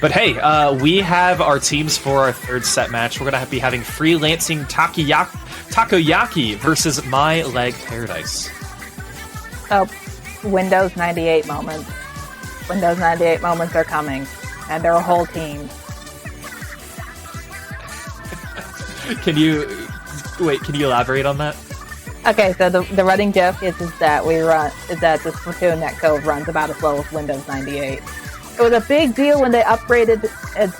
But hey, we have our teams for our third set match. We're going to be having Freelancing Takoyaki versus My Leg Paradise. Oh, Windows 98 moments. Windows 98 moments are coming, and they're a whole team. Can you elaborate on that? Okay, so the running joke is that the Splatoon netcode runs about as slow as Windows 98. It was a big deal when they upgraded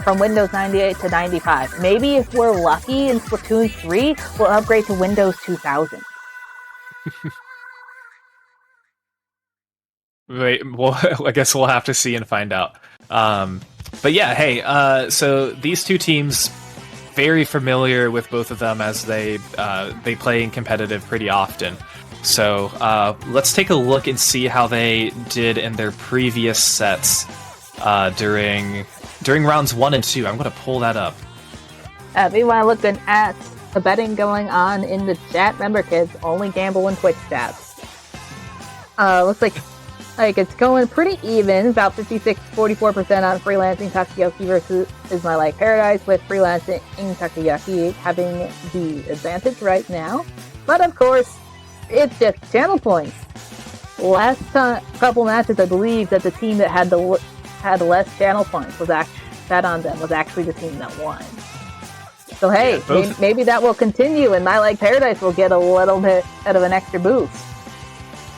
from Windows 98 to 95. Maybe if we're lucky in Splatoon 3, we'll upgrade to Windows 2000. Wait, well, I guess we'll have to see and find out. But yeah, hey, so these two teams, very familiar with both of them as they play in competitive pretty often. So let's take a look and see how they did in their previous sets during rounds 1 and 2. I'm going to pull that up. Meanwhile, looking at the betting going on in the chat, remember kids, only gamble in Twitch stats. Looks like it's going pretty even, about 56-44% on Freelancing Takoyaki versus My Leg Paradise, with Freelancing Takoyaki having the advantage right now. But of course, it's just channel points. Last couple matches, I believe that the team that had less channel points was actually the team that won. So hey, yeah, maybe that will continue, and My Leg Paradise will get a little bit of an extra boost.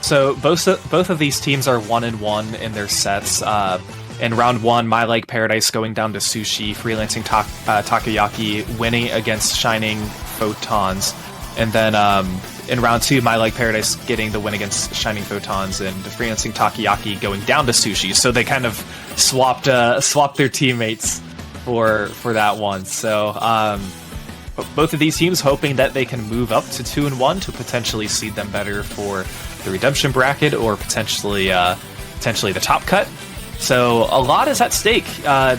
So both of these teams are 1-1 in their sets. In round 1, My Leg Paradise going down to Sushi, Freelancing Takoyaki winning against Shining Photons, and then in round 2, My Leg Paradise getting the win against Shining Photons, and Freelancing Takoyaki going down to Sushi. So they kind of swapped their teammates for that one. So both of these teams hoping that they can move up to 2-1 to potentially seed them better for the redemption bracket, or potentially the top cut. So a lot is at stake. For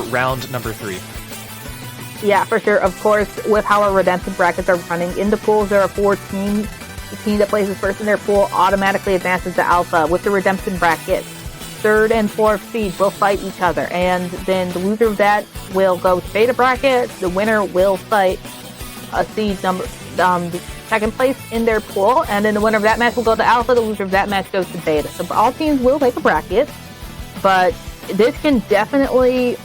round number 3. Yeah, for sure. Of course, with how our redemption brackets are running in the pools, there are 4 teams. The team that places first in their pool automatically advances to Alpha. With the redemption bracket, 3rd and 4th seeds will fight each other, and then the loser of that will go to Beta bracket. The winner will fight a seed number. Second place in their pool, and then the winner of that match will go to Alpha. The loser of that match goes to Beta. So all teams will make a bracket, but this can definitely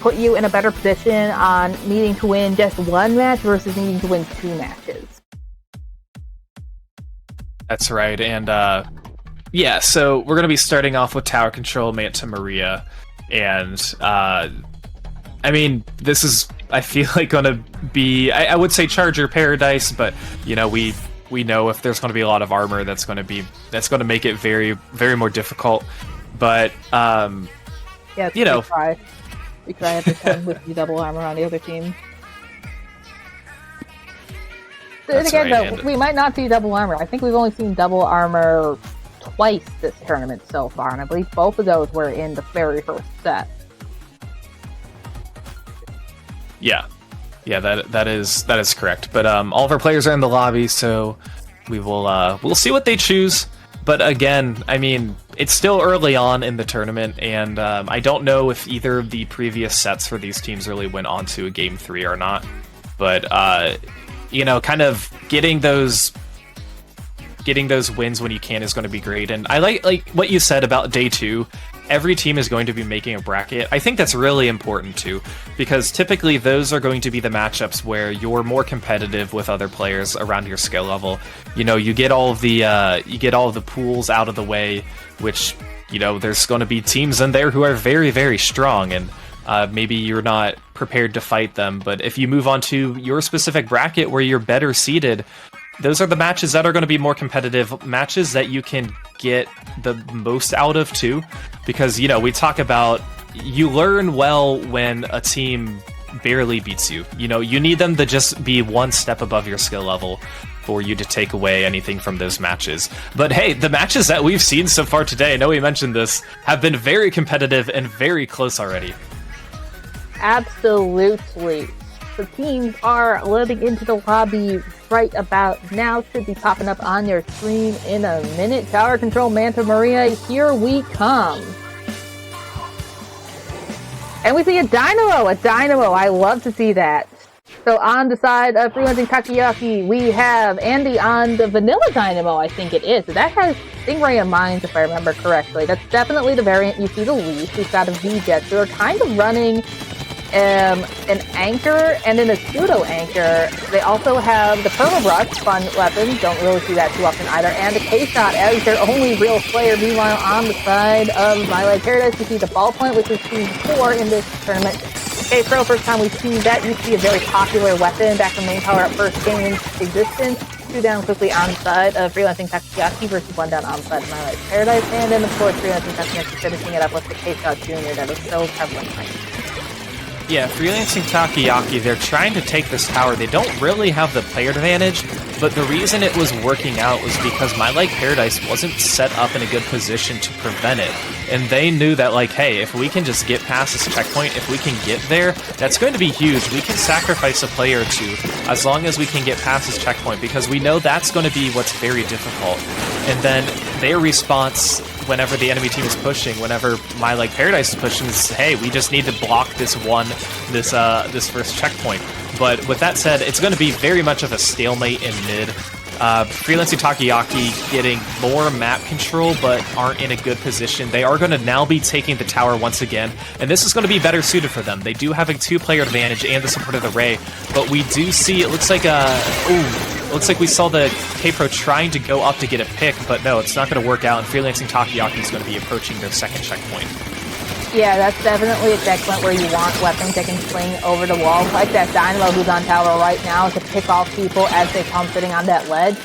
put you in a better position on needing to win just one match versus needing to win 2 matches. That's right, and yeah, so we're going to be starting off with Tower Control, Manta Maria, and I mean, this is, I feel like, going to be, I would say Charger Paradise, but, you know, we know if there's going to be a lot of armor, that's going to make it very, very more difficult. But, yeah, you know. We try every time with the double armor on the other team. And again, right, though, we might not see double armor. I think we've only seen double armor twice this tournament so far, and I believe both of those were in the very first set. Yeah, that is correct. But all of our players are in the lobby, so we'll see what they choose. But again, I mean, it's still early on in the tournament, and I don't know if either of the previous sets for these teams really went on to a Game 3 or not. But you know, kind of getting those wins when you can is going to be great. And I like what you said about day 2. Every team is going to be making a bracket. I think that's really important too, because typically those are going to be the matchups where you're more competitive with other players around your skill level. You know, you get all of the pools out of the way, which, you know, there's going to be teams in there who are very, very strong, and maybe you're not prepared to fight them. But if you move on to your specific bracket where you're better seated, those are the matches that are going to be more competitive, matches that you can get the most out of too. Because, you know, we talk about, you learn well when a team barely beats you. You know, you need them to just be one step above your skill level for you to take away anything from those matches. But hey, the matches that we've seen so far today, I know we mentioned this, have been very competitive and very close already. Absolutely. The teams are loading into the lobby right about now. Should be popping up on your screen in a minute. Tower Control, Manta Maria, here we come. And we see a Dynamo! A Dynamo! I love to see that. So on the side of Freelancing Takoyaki, we have Andy on the Vanilla Dynamo, I think it is. So that has Stingray and Mines, if I remember correctly. That's definitely the variant you see the least. We've got a V-Jet. So they're kind of running an Anchor and then a Pseudo-Anchor. They also have the Permabrush, fun weapon. Don't really see that too often either. And the K-Shot as their only real player. Meanwhile, on the side of My Life Paradise, we see the Ballpoint, which is team 4 in this tournament. K-Pro, first time we've seen that, used to be a very popular weapon back in main power at first game existence. 2 down quickly on the side of Freelancing Takoyaki versus 1 down on the side of My Life Paradise. And then, of course, Freelancing Takoyaki finishing it up with the K-Shot Jr. that is so prevalent right now. Yeah, Freelancing Takoyaki, they're trying to take this tower. They don't really have the player advantage, but the reason it was working out was because My Like Paradise wasn't set up in a good position to prevent it. And they knew that, like, hey, if we can just get past this checkpoint, if we can get there, that's going to be huge. We can sacrifice a player or two as long as we can get past this checkpoint, because we know that's going to be what's very difficult. And then their response whenever the enemy team is pushing, whenever My Like Paradise is pushing, is, hey, we just need to block this first checkpoint. But with that said, it's going to be very much of a stalemate in mid. Freelancing Takoyaki getting more map control, but aren't in a good position. They are going to now be taking the tower once again, and this is going to be better suited for them. They do have a 2-player advantage and the support of the Ray, but we do see, it looks like we saw the K-Pro trying to go up to get a pick, but no, it's not going to work out, and Freelancing Takoyaki is going to be approaching their second checkpoint. Yeah, that's definitely a checkpoint where you want weapons that can fling over the wall, like that Dynamo who's on tower right now to pick off people as they come sitting on that ledge.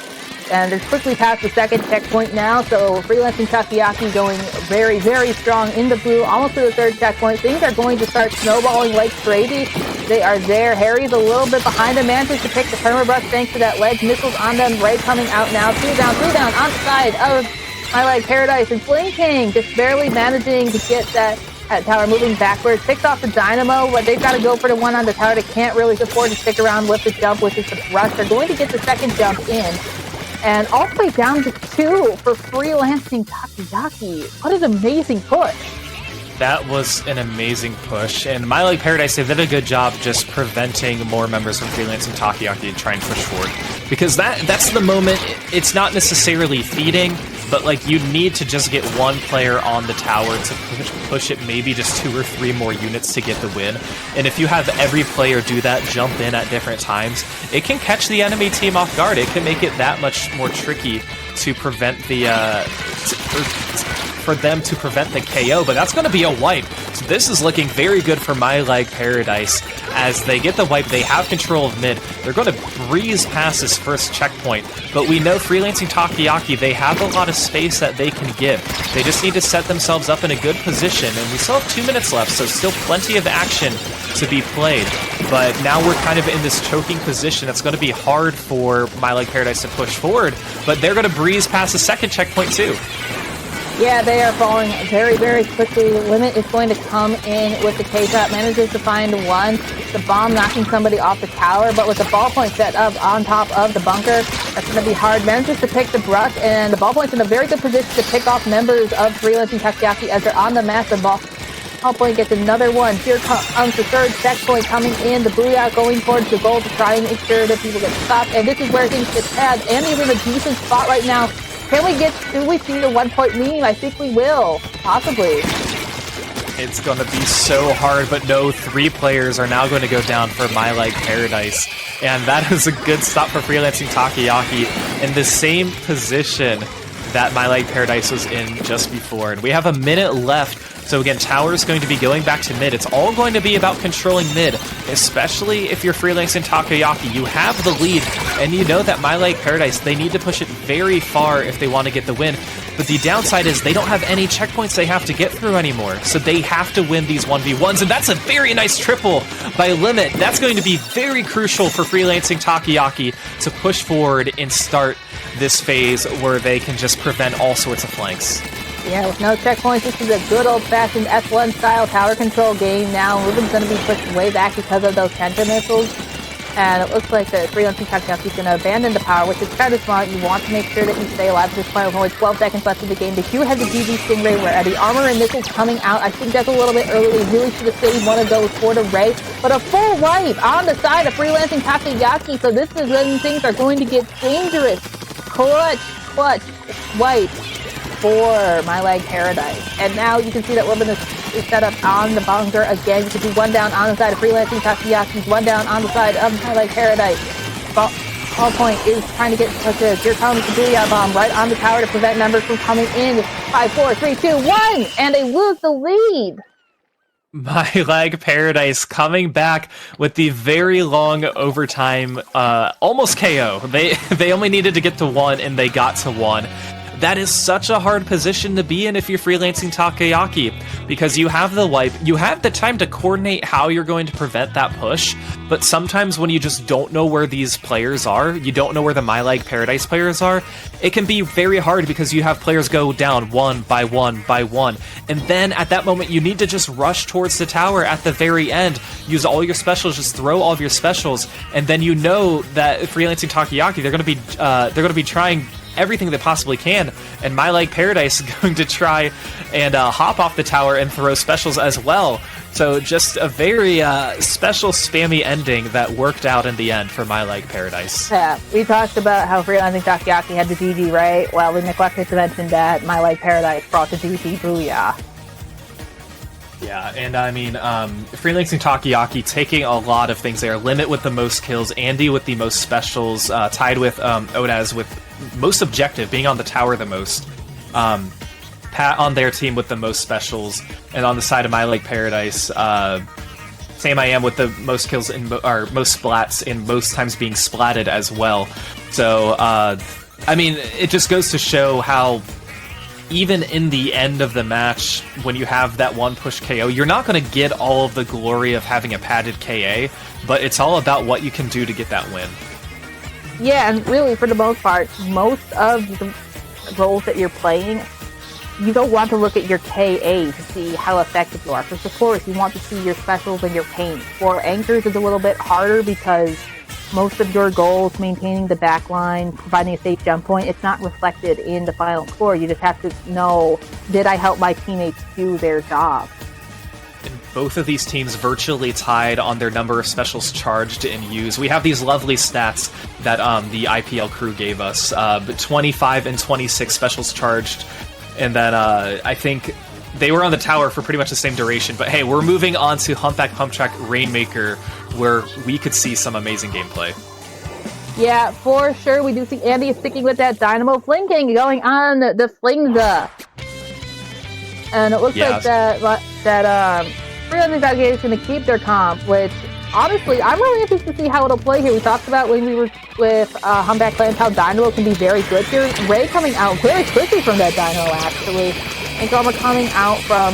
And they're quickly past the second checkpoint now, so Freelancing Takoyaki going very, very strong in the blue, almost to the third checkpoint. Things are going to start snowballing like crazy. They are there. Harry's a little bit behind them, manages to pick the Permabrush thanks to that ledge. Missiles on them, Ray coming out now. 2 down on the side of My Like Paradise, and Fling King just barely managing to get that tower moving backwards, picks off the Dynamo, but they've got to go for the one on the tower. They can't really afford to stick around with the jump, which is the rush. They're going to get the second jump in, and all the way down to 2 for Freelancing Takoyaki. What an amazing push. That was an amazing push, and My Like Paradise, they did a good job just preventing more members from Freelancing Takoyaki and trying to push forward. Because that's the moment, it's not necessarily feeding, but like you need to just get one player on the tower to push it maybe just 2 or 3 more units to get the win. And if you have every player do that, jump in at different times, it can catch the enemy team off guard. It can make it that much more tricky to prevent the for them to prevent the KO, but that's going to be a wipe. So this is looking very good for My Like Paradise. As they get the wipe, they have control of mid. They're going to breeze past this first checkpoint, but we know Freelancing Takoyaki, they have a lot of space that they can give. They just need to set themselves up in a good position, and we still have 2 minutes left, so still plenty of action to be played. But now we're kind of in this choking position. That's going to be hard for My Like Paradise to push forward, but they're going to breeze past the second checkpoint too. Yeah, they are falling very, very quickly. Limit is going to come in with the K-Shot. Manages to find one. The bomb knocking somebody off the tower, but with the ballpoint set up on top of the bunker, that's going to be hard. Manages to pick the brush, and the ballpoint's in a very good position to pick off members of Freelancing Takoyaki as they're on the massive ball. Ballpoint gets another one. Here comes the third checkpoint coming in. The Booyah going towards the goal to try and make sure that people get stopped. And this is where things get bad. And he's in a decent spot right now. Do we see the 1-point lead? I think we will. Possibly. It's going to be so hard, but no, 3 players are now going to go down for My Like Paradise. And that is a good stop for Freelancing Takoyaki in the same position that My Like Paradise was in just before. And we have a minute left. So again, tower is going to be going back to mid. It's all going to be about controlling mid, especially if you're Freelancing Takoyaki. You have the lead, and you know that My Like Paradise, they need to push it very far if they want to get the win. But the downside is they don't have any checkpoints they have to get through anymore. So they have to win these 1v1s, and that's a very nice triple by Limit. That's going to be very crucial for Freelancing Takoyaki to push forward and start this phase where they can just prevent all sorts of flanks. Yeah, with no checkpoints, this is a good old-fashioned F1 style tower control game now. Ruben's going to be pushed way back because of those counter missiles. And it looks like the Freelancing Takoyaki is going to abandon the power, which is kind of smart. You want to make sure that you stay alive at this point with only 12 seconds left in the game. They do have the GG Stingray where the armor and missiles coming out. I think that's a little bit early. They really should have saved one of those for the Ray. But a full wipe on the side of Freelancing Takoyaki. So this is when things are going to get dangerous. Clutch wipe for My Leg Paradise. And now you can see that Ruben is set up on the bunker again. You can see one down on the side of Freelancing Takoyaki, one down on the side of My Leg Paradise. Ball point is trying to get such a here comes the Booyah Bomb right on the tower to prevent numbers from coming in. 5, 4, 3, 2, 1! And they lose the lead! My Leg Paradise coming back with the very long overtime, almost KO. They only needed to get to 1, and they got to 1. That is such a hard position to be in if you're Freelancing Takoyaki, because you have the wipe, you have the time to coordinate how you're going to prevent that push, but sometimes when you just don't know where these players are, you don't know where the My Leg Paradise players are, it can be very hard because you have players go down one by one by one, and then at that moment you need to just rush towards the tower at the very end, use all your specials, just throw all of your specials, and then you know that Freelancing Takoyaki, they're going to be trying everything they possibly can, and My Leg Paradise is going to try and hop off the tower and throw specials as well. So just a very special spammy ending that worked out in the end for My Leg Paradise. Yeah, we talked about how Freelancing Takoyaki had the GG, right? Well, we neglected to mention that My Leg Paradise brought the GG Booyah. Yeah, and I mean, Freelancing Takoyaki taking a lot of things there. Limit with the most kills, Andy with the most specials, tied with Odaz with most objective, being on the tower the most. Pat on their team with the most specials, and on the side of My Leg Paradise, Sam I Am with the most kills or most splats, and most times being splatted as well. So, I mean, it just goes to show how even in the end of the match, when you have that one push KO, you're not going to get all of the glory of having a padded KA, but it's all about what you can do to get that win. Yeah, and really, for the most part, most of the roles that you're playing, you don't want to look at your KA to see how effective you are. For support, you want to see your specials and your pain. For anchors, it's a little bit harder because most of your goals, maintaining the back line, providing a safe jump point, it's not reflected in the final score. You just have to know, did I help my teammates do their job? And both of these teams virtually tied on their number of specials charged and used. We have these lovely stats that the IPL crew gave us, 25 and 26 specials charged, and then I think they were on the tower for pretty much the same duration. But hey, we're moving on to Humpback Pump Track Rainmaker, where we could see some amazing gameplay. Yeah, for sure. We do see Andy sticking with that Dynamo Flinking, going on the Flingza. And it looks like that Freelancing Takoyaki is going to keep their comp, which, honestly, I'm really interested to see how it'll play here. We talked about when we were with Humpback Clans how Dynamo can be very good here. Ray coming out very quickly from that Dynamo, actually. And armor coming out from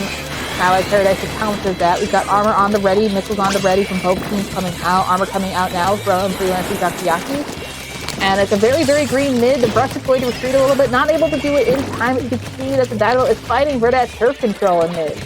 My Leg Paradise to counter that. We've got armor on the ready, missiles on the ready from both teams coming out. Armor coming out now from Freelancing Takoyaki. And it's a very, very green mid. The brush is going to retreat a little bit. Not able to do it in time. You can see that the Dynamo is fighting for that turf control in mid.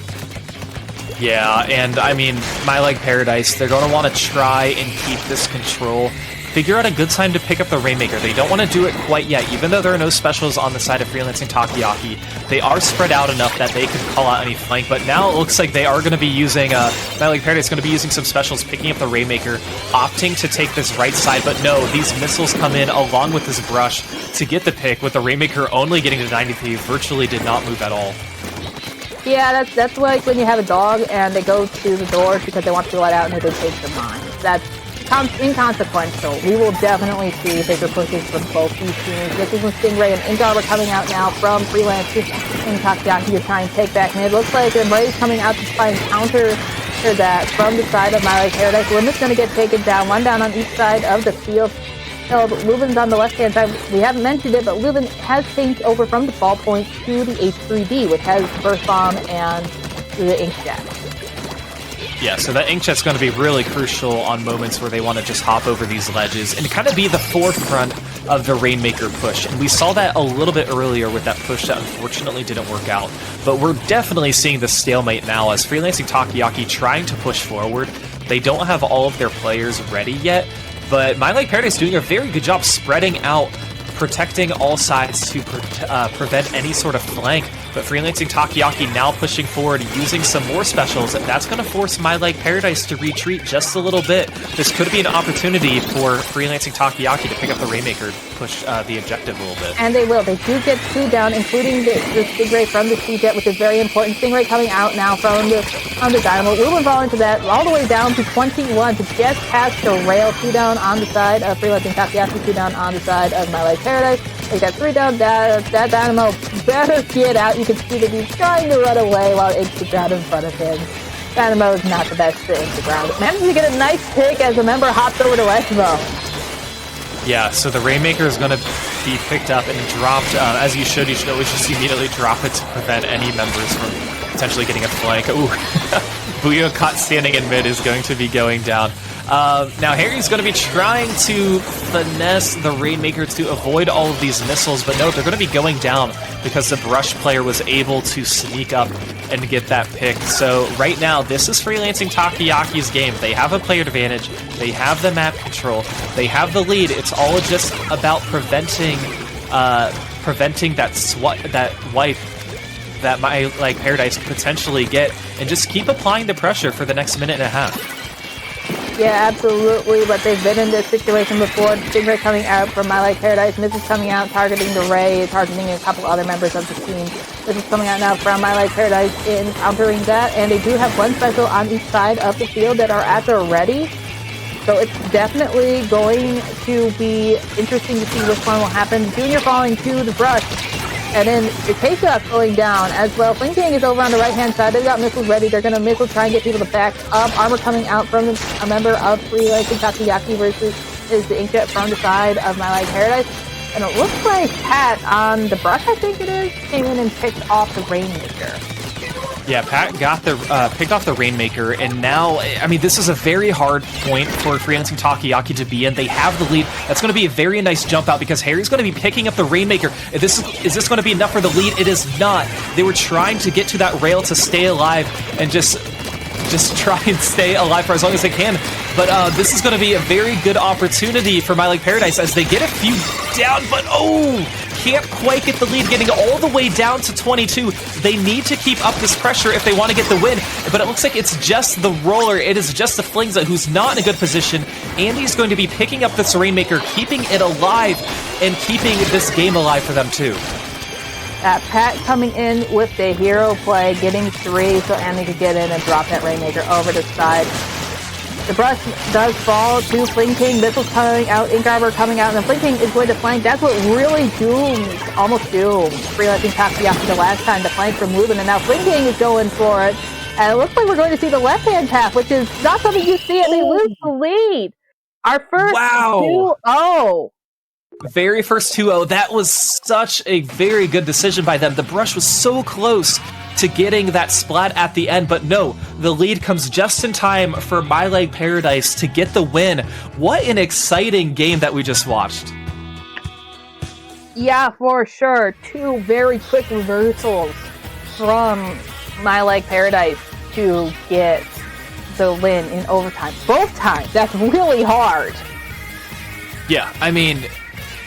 Yeah, and I mean, My Leg Paradise, they're going to want to try and keep this control. Figure out a good time to pick up the Rainmaker. They don't want to do it quite yet, even though there are no specials on the side of Freelancing Takoyaki. They are spread out enough that they can call out any flank, but now it looks like they are going to be using, My Leg Paradise is going to be using some specials, picking up the Rainmaker, opting to take this right side, but no, these missiles come in along with this brush to get the pick, with the Rainmaker only getting to 90p, virtually did not move at all. Yeah, that's like when you have a dog and they go to the door because they want to be let out and they take their mind. That's inconsequential. We will definitely see bigger pushes from both these teams. This is when Stingray and Inkfarer coming out now from Freelancing Takoyaki to try and take back mid. Looks like Ray's coming out to try and counter that from the side of My Leg Paradise. Limit's going to get taken down, one down on each side of the field. So Leuven's on the left-hand side. We haven't mentioned it, but Leuven has changed over from the ball point to the H3D, which has Burst Bomb and the Inkjet. Yeah, so that Inkjet's going to be really crucial on moments where they want to just hop over these ledges and kind of be the forefront of the Rainmaker push. And we saw that a little bit earlier with that push that unfortunately didn't work out. But we're definitely seeing the stalemate now as Freelancing Takoyaki trying to push forward. They don't have all of their players ready yet, But My Like Paradise doing a very good job spreading out, protecting all sides to prevent any sort of flank. But Freelancing Takoyaki now pushing forward, using some more specials, and that's going to force My Like Paradise to retreat just a little bit. This could be an opportunity for Freelancing Takoyaki to pick up the Rainmaker, push the objective a little bit. And they will. They do get 2 down, including the Stingray from the C-Jet, which is very important. Stingray coming out now from the Dynamo. We'll move on to that, all the way down to 21 to just past the rail. 2 down on the side of Freelancing Takoyaki, 2 down on the side of My Like Paradise. They got 3 down. That Dynamo better get out. You can see that he's trying to run away while it's the ground in front of him. Dynamo is not the best to the ground. Manages to get a nice pick as a member hops over to Westmo. Yeah, so the Rainmaker is going to be picked up and dropped. As you should always just immediately drop it to prevent any members from potentially getting a flank. Ooh, Booyah caught standing in mid is going to be going down. Now Harry's going to be trying to finesse the Rainmaker to avoid all of these missiles, but no, they're going to be going down because the Brush player was able to sneak up and get that pick. So right now, this is Freelancing Takoyaki's game. They have a player advantage, they have the map control, they have the lead. It's all just about preventing that wipe that My Like Paradise could potentially get, and just keep applying the pressure for the next minute and a half. Yeah, absolutely, but they've been in this situation before. Stingray coming out from My Like Paradise, Mrs. coming out, targeting the Ray, targeting a couple other members of the team. This is coming out now from My Like Paradise, encountering that, and they do have 1 special on each side of the field that are at the ready. So it's definitely going to be interesting to see which one will happen. Junior falling to the Brush. And then the K-Shot going down as well. Fling King is over on the right-hand side. They've got missiles ready. They're going to missile try and get people to back up. Armor coming out from a member of Freelancing Takoyaki versus is the Inkjet from the side of My Like Paradise. And it looks like Pat on the Brush, I think it is, came in and picked off the Rainmaker. Yeah, Pat got the picked off the Rainmaker, and now, I mean, this is a very hard point for Freelancing Takoyaki to be in. They have the lead. That's going to be a very nice jump out because Harry's going to be picking up the Rainmaker. Is this going to be enough for the lead? It is not. They were trying to get to that rail to stay alive and just try and stay alive for as long as they can. But this is going to be a very good opportunity for My Like Paradise as they get a few down, but can't quite get the lead, getting all the way down to 22. They need to keep up this pressure if they want to get the win, but it looks like it's just the roller. It is just the Flingza who's not in a good position. Andy's going to be picking up this Rainmaker, keeping it alive, and keeping this game alive for them too. Pat coming in with the hero play, getting 3 so Andy could get in and drop that Rainmaker over the side. The Brush does fall to Fling King. Missiles coming out, Inkfarer coming out, and then Fling King is going to flank. That's what really almost doomed Freelancing Takoyaki the last time, the flank from Lubin, and now Fling King is going for it. And it looks like we're going to see the left-hand path, which is not something you see, and they lose the lead. Our first 2-0. Very first 2-0. That was such a very good decision by them. The Brush was so close to getting that splat at the end, but no, the lead comes just in time for My Like Paradise to get the win. What an exciting game that we just watched. Yeah, for sure. 2 very quick reversals from My Like Paradise to get the win in overtime. Both times. That's really hard. Yeah, I mean,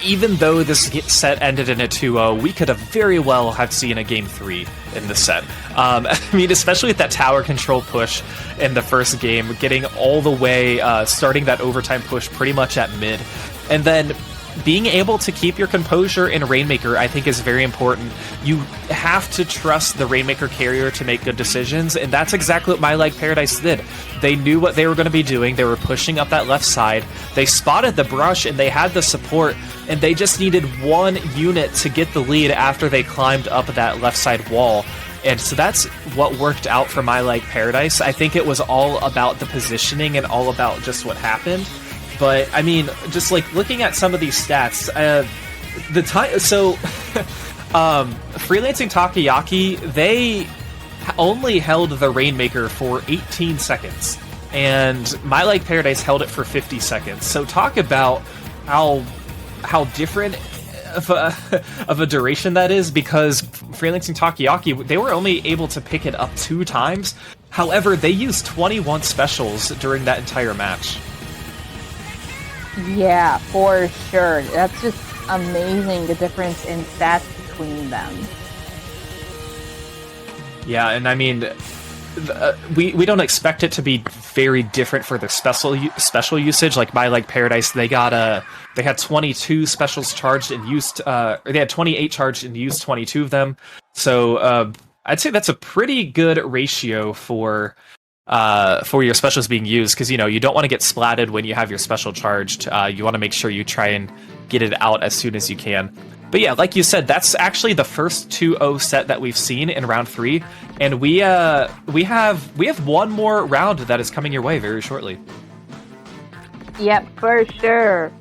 even though this set ended in a 2-0, we could have very well have seen a Game 3 in the set. I mean, especially with that tower control push in the first game, getting all the way, starting that overtime push pretty much at mid, and then being able to keep your composure in Rainmaker, I think, is very important. You have to trust the Rainmaker carrier to make good decisions, and that's exactly what My Like Paradise did. They knew what they were going to be doing. They were pushing up that left side. They spotted the Brush, and they had the support, and they just needed 1 unit to get the lead after they climbed up that left side wall. And so that's what worked out for My Like Paradise. I think it was all about the positioning and all about just what happened. But, I mean, just, like, looking at some of these stats, the time... So, Freelancing Takoyaki, they only held the Rainmaker for 18 seconds. And My Like Paradise held it for 50 seconds. So talk about how different of a duration that is, because Freelancing Takoyaki, they were only able to pick it up 2 times. However, they used 21 specials during that entire match. Yeah, for sure. That's just amazing, the difference in stats between them. Yeah, and I mean, we don't expect it to be very different for the special usage. Like My Like Paradise, they had 22 specials charged and used. Or they had 28 charged and used 22 of them. So I'd say that's a pretty good ratio for your specials being used, because you don't want to get splatted when you have your special charged. You want to make sure you try and get it out as soon as you can. But yeah, like you said, that's actually the first 2-0 set that we've seen in round 3, and we have one more round that is coming your way very shortly. Yep, for sure.